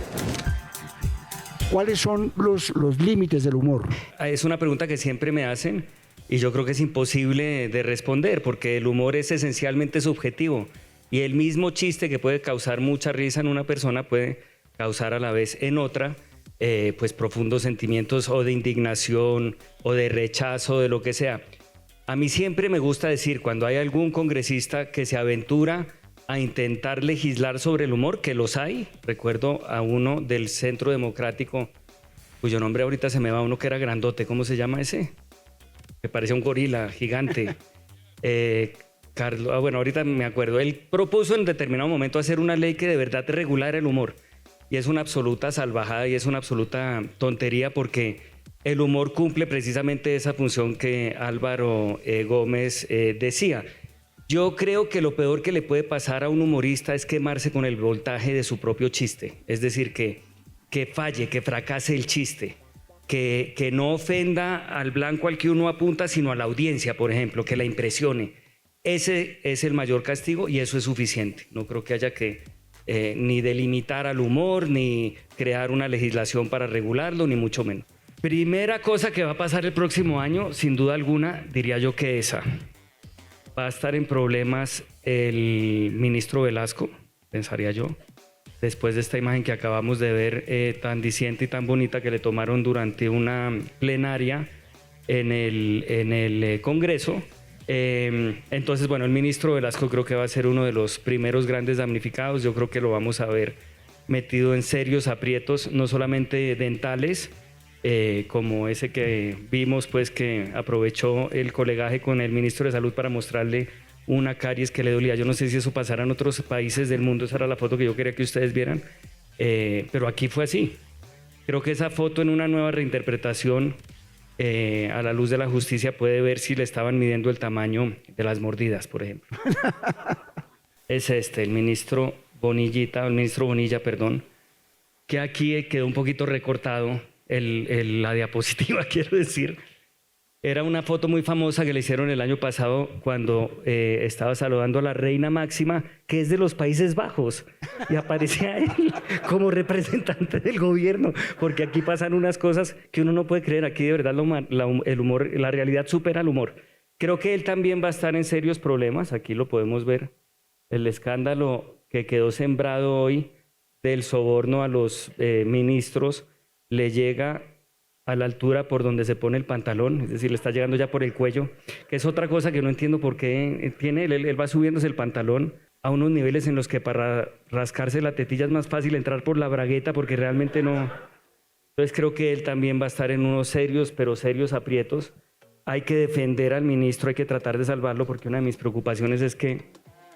¿Cuáles son los límites del humor? Es una pregunta que siempre me hacen y yo creo que es imposible de responder porque el humor es esencialmente subjetivo y el mismo chiste que puede causar mucha risa en una persona puede causar a la vez en otra pues profundos sentimientos o de indignación o de rechazo, de lo que sea. A mí siempre me gusta decir cuando hay algún congresista que se aventura a intentar legislar sobre el humor, que los hay. Recuerdo a uno del Centro Democrático, cuyo nombre ahorita se me va, uno que era grandote, ¿cómo se llama ese? Que parecía un gorila gigante. Carlos, bueno, ahorita me acuerdo. Él propuso en determinado momento hacer una ley que de verdad regulara el humor. Y es una absoluta salvajada y es una absoluta tontería porque el humor cumple precisamente esa función que Álvaro Gómez decía. Yo creo que lo peor que le puede pasar a un humorista es quemarse con el voltaje de su propio chiste. Es decir, que falle, que fracase el chiste, que no ofenda al blanco al que uno apunta, sino a la audiencia, por ejemplo, que la impresione. Ese es el mayor castigo y eso es suficiente. No creo que haya que ni delimitar al humor, ni crear una legislación para regularlo, ni mucho menos. Primera cosa que va a pasar el próximo año, sin duda alguna, diría yo que esa. Va a estar en problemas el ministro Velasco, pensaría yo, después de esta imagen que acabamos de ver tan diciente y tan bonita que le tomaron durante una plenaria en el Congreso. Entonces, bueno, el ministro Velasco creo que va a ser uno de los primeros grandes damnificados. Yo creo que lo vamos a ver metido en serios aprietos, no solamente dentales, como ese que vimos pues que aprovechó el colegaje con el ministro de Salud para mostrarle una caries que le dolía. Yo no sé si eso pasará en otros países del mundo, esa era la foto que yo quería que ustedes vieran, pero aquí fue así. Creo que esa foto en una nueva reinterpretación a la luz de la justicia puede ver si le estaban midiendo el tamaño de las mordidas, por ejemplo. Es el ministro Bonillita, el ministro Bonilla, perdón, que aquí quedó un poquito recortado la diapositiva, quiero decir. Era una foto muy famosa que le hicieron el año pasado cuando estaba saludando a la reina Máxima, que es de los Países Bajos, y aparecía él como representante del gobierno, porque aquí pasan unas cosas que uno no puede creer. Aquí de verdad el humor, la realidad supera el humor. Creo que él también va a estar en serios problemas, aquí lo podemos ver, el escándalo que quedó sembrado hoy del soborno a los ministros le llega a la altura por donde se pone el pantalón, es decir, le está llegando ya por el cuello, que es otra cosa que no entiendo por qué tiene, él va subiéndose el pantalón a unos niveles en los que para rascarse la tetilla es más fácil entrar por la bragueta, porque realmente no. Entonces creo que él también va a estar en unos serios, pero serios aprietos. Hay que defender al ministro, hay que tratar de salvarlo, porque una de mis preocupaciones es que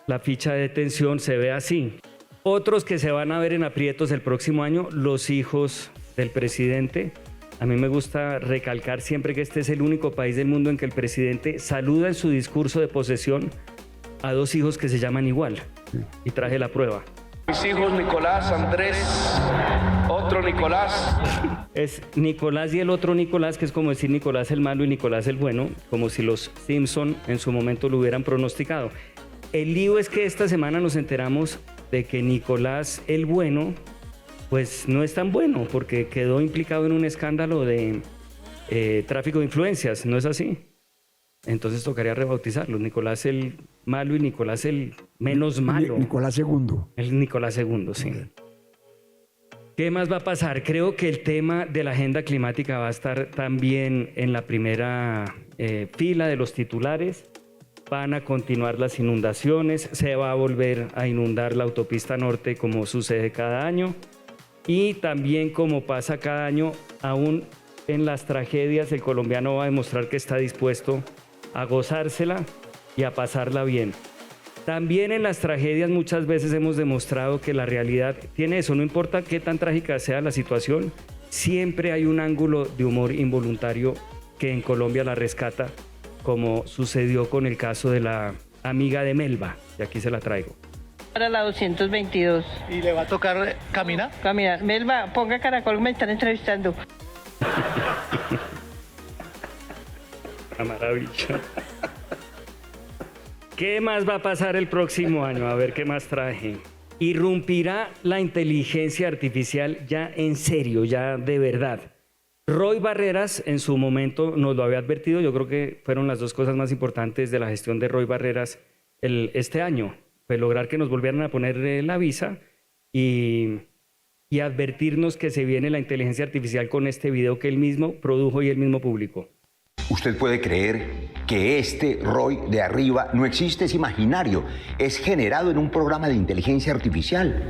la ficha de detención se ve así. Otros que se van a ver en aprietos el próximo año, los hijos del presidente. A mí me gusta recalcar siempre que este es el único país del mundo en que el presidente saluda en su discurso de posesión a dos hijos que se llaman igual. Y traje la prueba. Mis hijos Nicolás, Andrés, otro Nicolás. Es Nicolás y el otro Nicolás, que es como decir Nicolás el malo y Nicolás el bueno, como si los Simpson en su momento lo hubieran pronosticado. El lío es que esta semana nos enteramos de que Nicolás el bueno pues no es tan bueno, porque quedó implicado en un escándalo de tráfico de influencias, ¿no es así? Entonces tocaría rebautizarlo, Nicolás el malo y Nicolás el menos malo. Nicolás II. El Nicolás II, sí. ¿Qué más va a pasar? Creo que el tema de la agenda climática va a estar también en la primera fila de los titulares. Van a continuar las inundaciones, se va a volver a inundar la autopista norte como sucede cada año. Y también, como pasa cada año, aún en las tragedias el colombiano va a demostrar que está dispuesto a gozársela y a pasarla bien. También en las tragedias muchas veces hemos demostrado que la realidad tiene eso, no importa qué tan trágica sea la situación, siempre hay un ángulo de humor involuntario que en Colombia la rescata, como sucedió con el caso de la amiga de Melba, y aquí se la traigo. Para la 222. ¿Y le va a tocar caminar? Caminar. Melba, ponga Caracol, me están entrevistando. Una maravilla. ¿Qué más va a pasar el próximo año? A ver qué más traje. Irrumpirá la inteligencia artificial ya en serio, ya de verdad. Roy Barreras en su momento nos lo había advertido. Yo creo que fueron las dos cosas más importantes de la gestión de Roy Barreras este año. Pues lograr que nos volvieran a poner la visa y advertirnos que se viene la inteligencia artificial con este video que él mismo produjo y él mismo publicó. Usted puede creer que este Roy de arriba no existe, es imaginario, es generado en un programa de inteligencia artificial.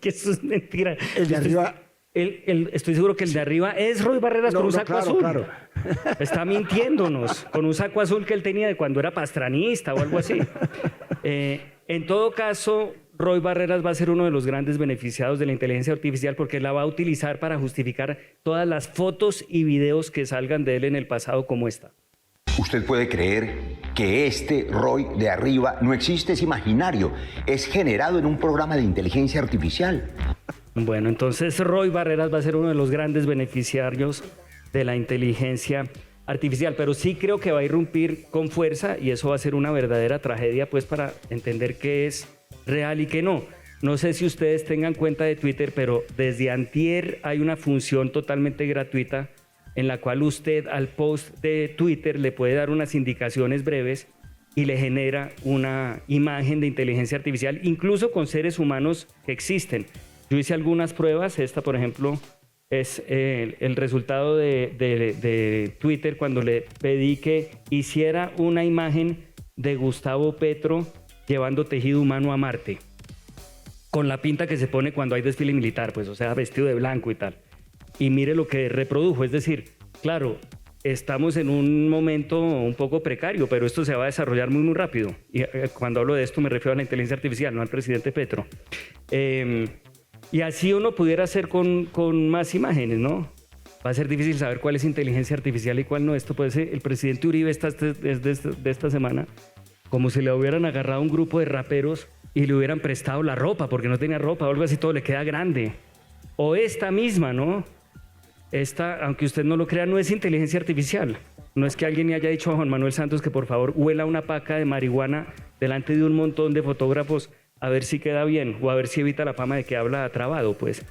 Que eso es mentira. El de arriba... Estoy seguro que el de arriba es Roy Barreras con un saco azul. Claro. Está mintiéndonos, con un saco azul que él tenía de cuando era pastranista o algo así. En todo caso, Roy Barreras va a ser uno de los grandes beneficiados de la inteligencia artificial porque la va a utilizar para justificar todas las fotos y videos que salgan de él en el pasado como esta. Usted puede creer que este Roy de arriba no existe, es imaginario, es generado en un programa de inteligencia artificial. Bueno, entonces Roy Barreras va a ser uno de los grandes beneficiarios de la inteligencia artificial, pero sí creo que va a irrumpir con fuerza y eso va a ser una verdadera tragedia pues para entender qué es real y qué no. No sé si ustedes tengan cuenta de Twitter, pero desde antier hay una función totalmente gratuita en la cual usted al post de Twitter le puede dar unas indicaciones breves y le genera una imagen de inteligencia artificial, incluso con seres humanos que existen. Yo hice algunas pruebas, esta por ejemplo es el resultado de Twitter cuando le pedí que hiciera una imagen de Gustavo Petro llevando tejido humano a Marte, con la pinta que se pone cuando hay desfile militar, pues, o sea, vestido de blanco y tal. Y mire lo que reprodujo, es decir, claro, estamos en un momento un poco precario, pero esto se va a desarrollar muy rápido. Y cuando hablo de esto me refiero a la inteligencia artificial, no al presidente Petro. Y así uno pudiera hacer con más imágenes, ¿no? Va a ser difícil saber cuál es inteligencia artificial y cuál no. Esto puede ser, el presidente Uribe de esta semana, como si le hubieran agarrado un grupo de raperos y le hubieran prestado la ropa porque no tenía ropa o algo así, todo le queda grande. O esta misma, ¿no? Esta, aunque usted no lo crea, no es inteligencia artificial. No es que alguien le haya dicho a Juan Manuel Santos que por favor huela una paca de marihuana delante de un montón de fotógrafos a ver si queda bien o a ver si evita la fama de que habla trabado, pues.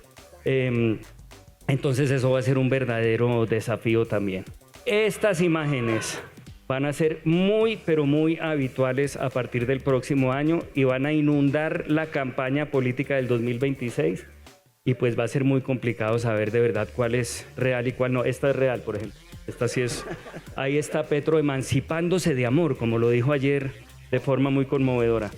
Entonces eso va a ser un verdadero desafío también. Estas imágenes van a ser muy, pero muy habituales a partir del próximo año y van a inundar la campaña política del 2026 y pues va a ser muy complicado saber de verdad cuál es real y cuál no. Esta es real, por ejemplo. Esta sí es. Ahí está Petro emancipándose de amor, como lo dijo ayer de forma muy conmovedora.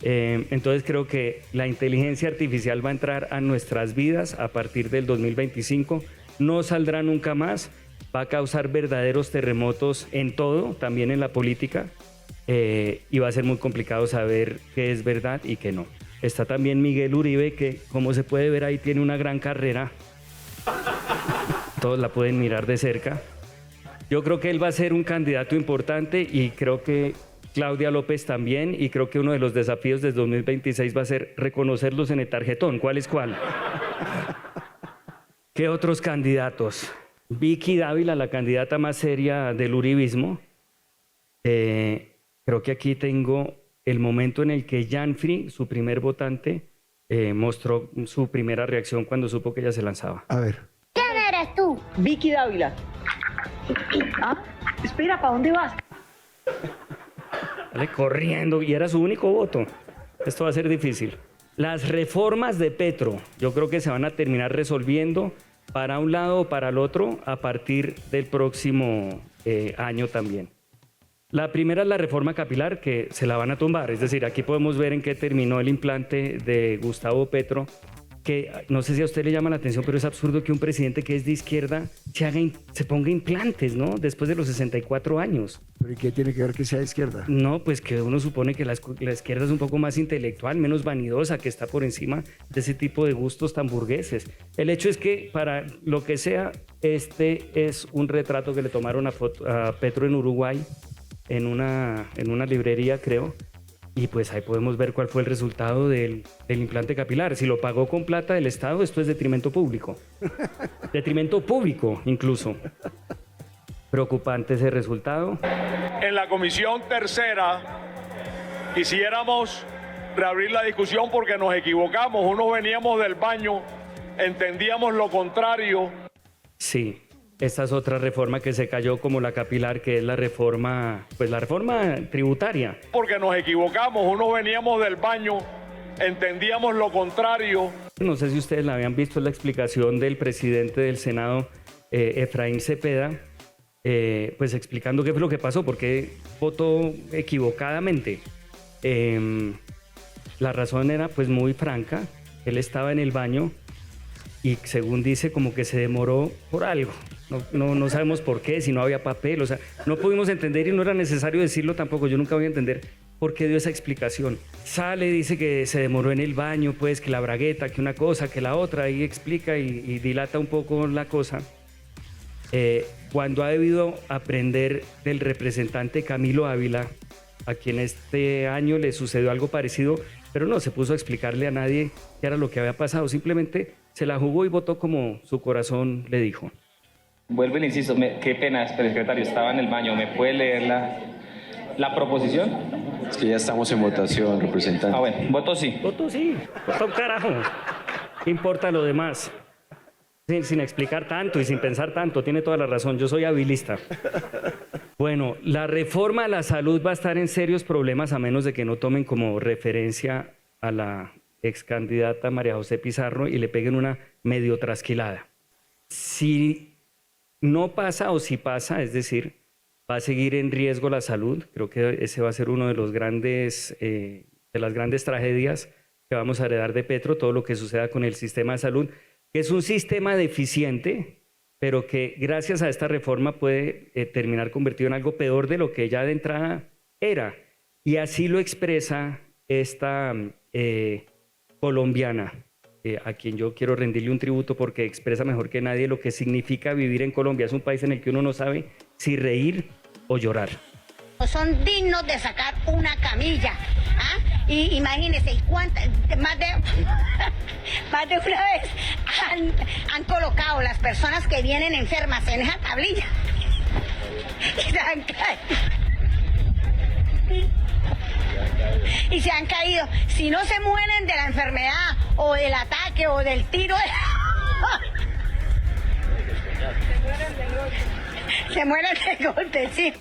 Entonces creo que la inteligencia artificial va a entrar a nuestras vidas a partir del 2025. No saldrá nunca más. Va a causar verdaderos terremotos en todo, también en la política. Y va a ser muy complicado saber qué es verdad y qué no. Está también Miguel Uribe, que como se puede ver ahí tiene una gran carrera. Todos la pueden mirar de cerca. Yo creo que él va a ser un candidato importante y creo que Claudia López también, y creo que uno de los desafíos del 2026 va a ser reconocerlos en el tarjetón. ¿Cuál es cuál? ¿Qué otros candidatos? Vicky Dávila, la candidata más seria del uribismo. Creo que aquí tengo el momento en el que Janfri, su primer votante, mostró su primera reacción cuando supo que ella se lanzaba. A ver. ¿Quién eres tú? Vicky Dávila. ¿Ah? Espera, ¿para dónde vas? Sale corriendo y era su único voto. Esto va a ser difícil. Las reformas de Petro, yo creo que se van a terminar resolviendo para un lado o para el otro a partir del próximo año también. La primera es la reforma capilar, que se la van a tumbar. Es decir, aquí podemos ver en qué terminó el implante de Gustavo Petro, que no sé si a usted le llama la atención, pero es absurdo que un presidente que es de izquierda se ponga implantes, ¿no? Después de los 64 años. ¿Pero y qué tiene que ver que sea de izquierda? No, pues que uno supone que la izquierda es un poco más intelectual, menos vanidosa, que está por encima de ese tipo de gustos tan burgueses. El hecho es que, para lo que sea, este es un retrato que le tomaron a Petro en Uruguay, en una librería, creo. Y pues ahí podemos ver cuál fue el resultado del implante capilar. Si lo pagó con plata del Estado, esto es detrimento público. Detrimento público, incluso. Preocupante ese resultado. En la comisión tercera quisiéramos reabrir la discusión porque nos equivocamos. Unos veníamos del baño, entendíamos lo contrario. Sí. Esta es otra reforma que se cayó como la capilar, que es la reforma tributaria. Porque nos equivocamos, unos veníamos del baño, entendíamos lo contrario. No sé si ustedes la habían visto, la explicación del presidente del Senado, Efraín Cepeda, pues explicando qué fue lo que pasó, por qué votó equivocadamente. La razón era pues muy franca. Él estaba en el baño y, según dice, como que se demoró por algo. No sabemos por qué, si no había papel, o sea, no pudimos entender y no era necesario decirlo tampoco. Yo nunca voy a entender por qué dio esa explicación. Sale, dice que se demoró en el baño, pues que la bragueta, que una cosa, que la otra, y explica y dilata un poco la cosa. Cuando ha debido aprender del representante Camilo Ávila, a quien este año le sucedió algo parecido, pero no se puso a explicarle a nadie qué era lo que había pasado, simplemente se la jugó y votó como su corazón le dijo. Vuelvo y le insisto, qué pena, secretario, estaba en el baño, ¿me puede leer la proposición? Es que ya estamos en votación, representante. Ah, bueno, voto sí. Voto sí, voto un carajo. ¿Qué importa lo demás? Sin explicar tanto y sin pensar tanto, tiene toda la razón, yo soy habilista. Bueno, la reforma a la salud va a estar en serios problemas a menos de que no tomen como referencia a la ex candidata María José Pizarro y le peguen una medio trasquilada. Si no pasa o si pasa, es decir, va a seguir en riesgo la salud. Creo que ese va a ser uno de los de las grandes tragedias que vamos a heredar de Petro, todo lo que suceda con el sistema de salud, que es un sistema deficiente, pero que gracias a esta reforma puede terminar convertido en algo peor de lo que ya de entrada era. Y así lo expresa esta colombiana, a quien yo quiero rendirle un tributo porque expresa mejor que nadie lo que significa vivir en Colombia. Es un país en el que uno no sabe si reír o llorar. Son dignos de sacar una camilla, ¿Ah? Y imagínense, ¿y cuántas? Más de una vez han colocado las personas que vienen enfermas en esa tablilla. Y se han caído. Y se han caído. Si no se mueren de la enfermedad o del ataque o del tiro, se mueren de golpe, sí.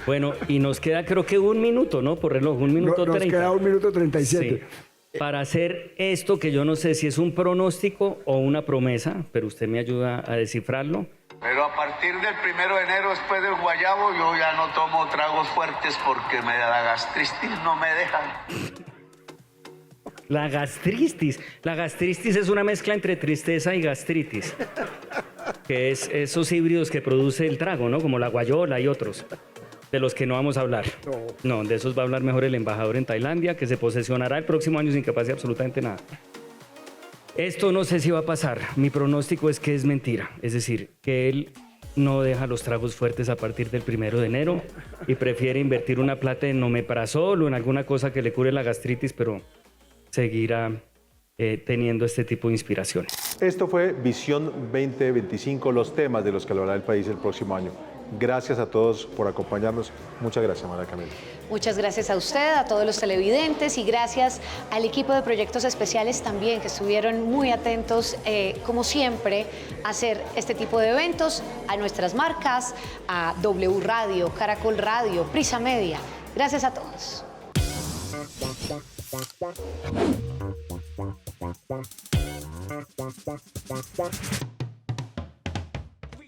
Bueno, y nos queda creo que 1 minuto, ¿no? Por reloj, 1 minuto 30. Nos queda 1 minuto 37. Sí. Para hacer esto, que yo no sé si es un pronóstico o una promesa, pero usted me ayuda a descifrarlo. Pero a partir del 1 de enero, después del guayabo, yo ya no tomo tragos fuertes porque la gastritis no me deja. La gastritis. La gastritis es una mezcla entre tristeza y gastritis, que es esos híbridos que produce el trago, ¿no? Como la guayola y otros, de los que no vamos a hablar. No, de esos va a hablar mejor el embajador en Tailandia, que se posesionará el próximo año sin que pase absolutamente nada. Esto no sé si va a pasar. Mi pronóstico es que es mentira. Es decir, que él no deja los tragos fuertes a partir del 1 de enero y prefiere invertir una plata en omeprazol o en alguna cosa que le cure la gastritis, pero seguirá teniendo este tipo de inspiraciones. Esto fue Visión 2025, los temas de los que hablará el país el próximo año. Gracias a todos por acompañarnos. Muchas gracias, María Camila. Muchas gracias a usted, a todos los televidentes y gracias al equipo de proyectos especiales también que estuvieron muy atentos, como siempre, a hacer este tipo de eventos, a nuestras marcas, a W Radio, Caracol Radio, Prisa Media. Gracias a todos.